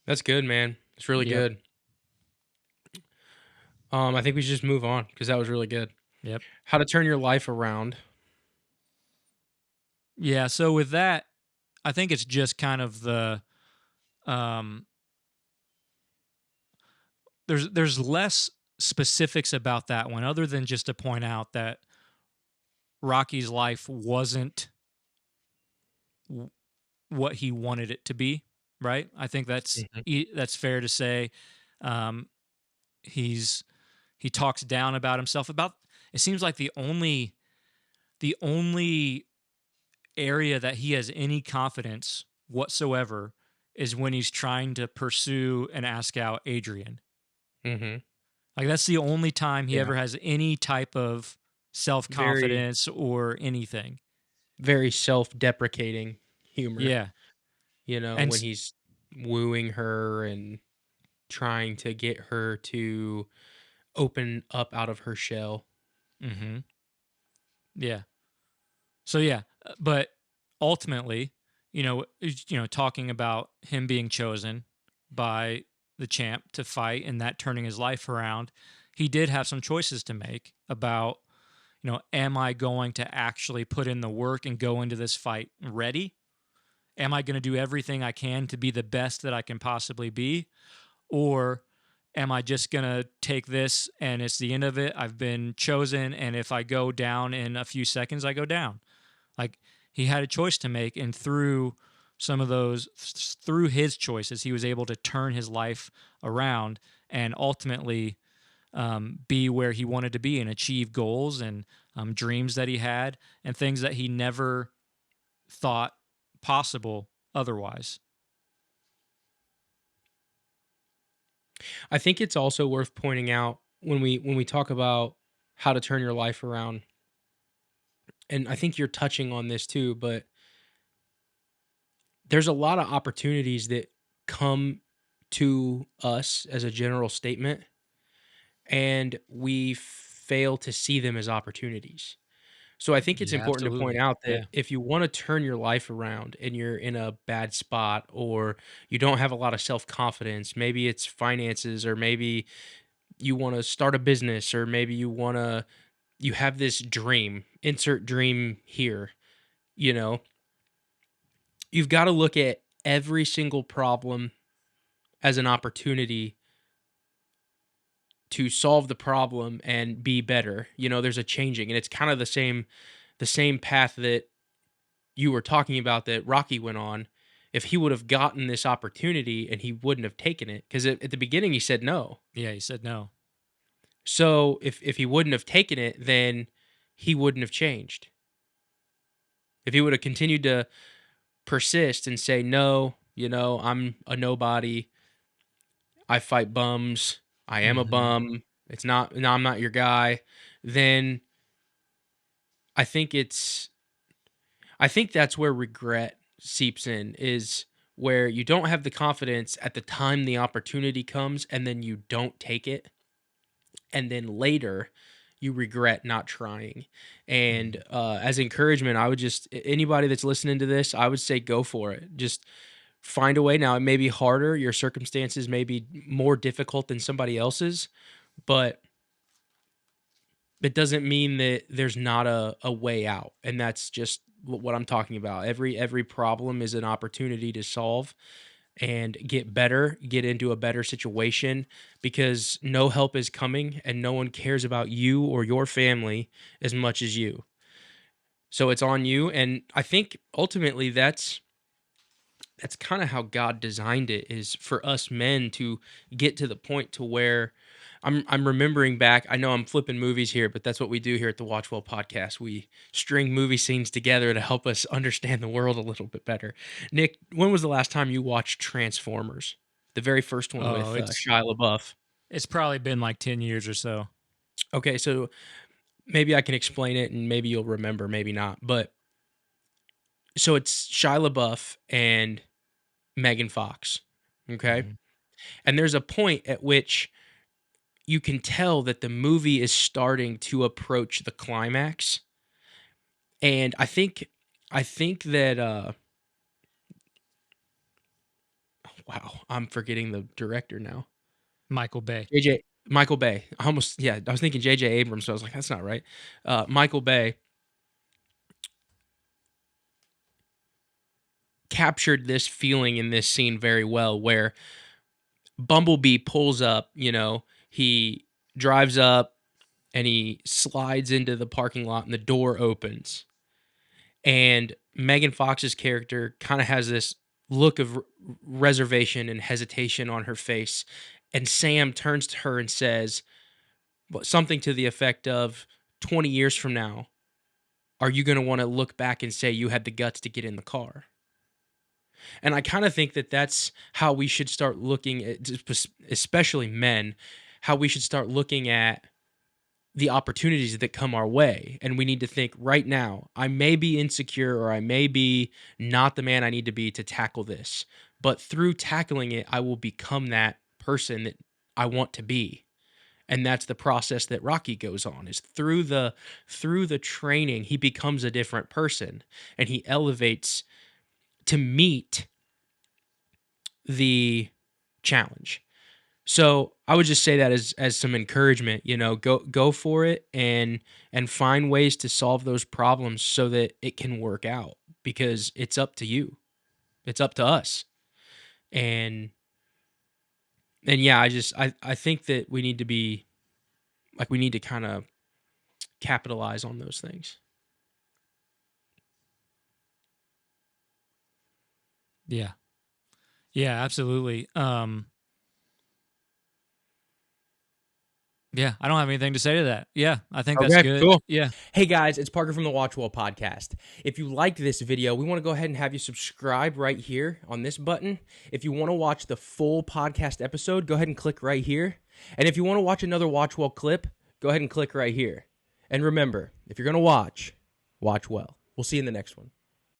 That's good, man. It's really Yep. good. I think we should just move on because that was really good. Yep. How to turn your life around. Yeah. So with that, I think it's just kind of um there's less specifics about that one other than just to point out that Rocky's life wasn't w- what he wanted it to be, right? I think Mhm. that's fair to say. Um he's he talks down about himself about it seems like the only area that he has any confidence whatsoever is when he's trying to pursue and ask out Adrian. Mhm. Like that's the only time he Yeah. ever has any type of Very, self-confidence or anything. very self-deprecating humor. Yeah. When And he's wooing her and trying to get her to open up out of her shell. mhm. Yeah. So yeah, but ultimately, talking about him being chosen by the champ to fight and that turning his life around, he did have some choices to make about, am I going to actually put in the work and go into this fight ready? Am I going to do everything I can to be the best that I can possibly be? Or am I just going to take this and it's the end of it? I've been chosen. And if I go down in a few seconds, I go down. Like he had a choice to make. And through his choices, he was able to turn his life around and ultimately be where he wanted to be and achieve goals and dreams that he had and things that he never thought possible otherwise. I think it's also worth pointing out when we talk about how to turn your life around, and I think you're touching on this too, but there's a lot of opportunities that come to us as a general statement, and we fail to see them as opportunities. So I think it's Yeah, important to point absolutely. out that Yeah. if you want to turn your life around and you're in a bad spot or you don't have a lot of self-confidence, maybe it's finances or maybe you want to start a business or maybe you have this dream, insert dream here, you know. You've got to look at every single problem as an opportunity to solve the problem and be better. There's a changing and it's kind of the same path that you were talking about that Rocky went on. If he would have gotten this opportunity and he wouldn't have taken it, because at the beginning he said no. Yeah, he said no. So if he wouldn't have taken it, then he wouldn't have changed. If he would have continued to persist and say no, I'm a nobody. I fight bums. I am a Mhm. bum. It's not. No, I'm not your guy. Then I think it's I think that's where regret seeps in, is where you don't have the confidence at the time the opportunity comes and then you don't take it, and then later you regret not trying. And Mhm. as encouragement, I would just anybody that's listening to this, I would say go for it. Just find a way. Now it may be harder, your circumstances may be more difficult than somebody else's, but it doesn't mean that there's not a way out, and that's just what I'm talking about. Every problem is an opportunity to solve and get better, get into a better situation, because no help is coming and no one cares about you or your family as much as you. So it's on you, and I think ultimately that's kind of how God designed it, is for us men to get to the point to where I'm remembering back. I know I'm flipping movies here, but that's what we do here at the Watchwell podcast. We string movie scenes together to help us understand the world a little bit better. Nick, when was the last time you watched Transformers? The very first one Oh, with it's Shia LaBeouf. it's probably been like 10 years or so. Okay, so maybe I can explain it and maybe you'll remember, maybe not. But so it's Shia LaBeouf and Megan Fox. Okay. Mhm. And there's a point at which you can tell that the movie is starting to approach the climax. And I think that Wow, I'm forgetting the director now. Michael Bay. JJ Michael Bay. I almost yeah, I was thinking JJ Abrams, so I was like, that's not right. Michael Bay captured this feeling in this scene very well where Bumblebee pulls up, he drives up and he slides into the parking lot and the door opens. And Megan Fox's character kind of has this look of reservation and hesitation on her face. And Sam turns to her and says something to the effect of 20 years from now, are you going to want to look back and say you had the guts to get in the car? And I kind of think that that's how we should start looking at, especially men, how we should start looking at the opportunities that come our way. And we need to think right now, I may be insecure or I may be not the man I need to be to tackle this. But through tackling it, I will become that person that I want to be. And that's the process that Rocky goes on is through the training, he becomes a different person and he elevates to meet the challenge. So I would just say that as some encouragement, go for it and find ways to solve those problems so that it can work out because it's up to you. It's up to us. And yeah, I think that we need to be like we need to kind of capitalize on those things. Yeah. Yeah, absolutely. Yeah, I don't have anything to say to that. Yeah, I think that's Okay, good. cool. Yeah. Hey guys, it's Parker from the Watchwell podcast. If you liked this video, we want to go ahead and have you subscribe right here on this button. If you want to watch the full podcast episode, go ahead and click right here. And if you want to watch another Watchwell clip, go ahead and click right here. And remember, if you're going to watch well. We'll see you in the next one.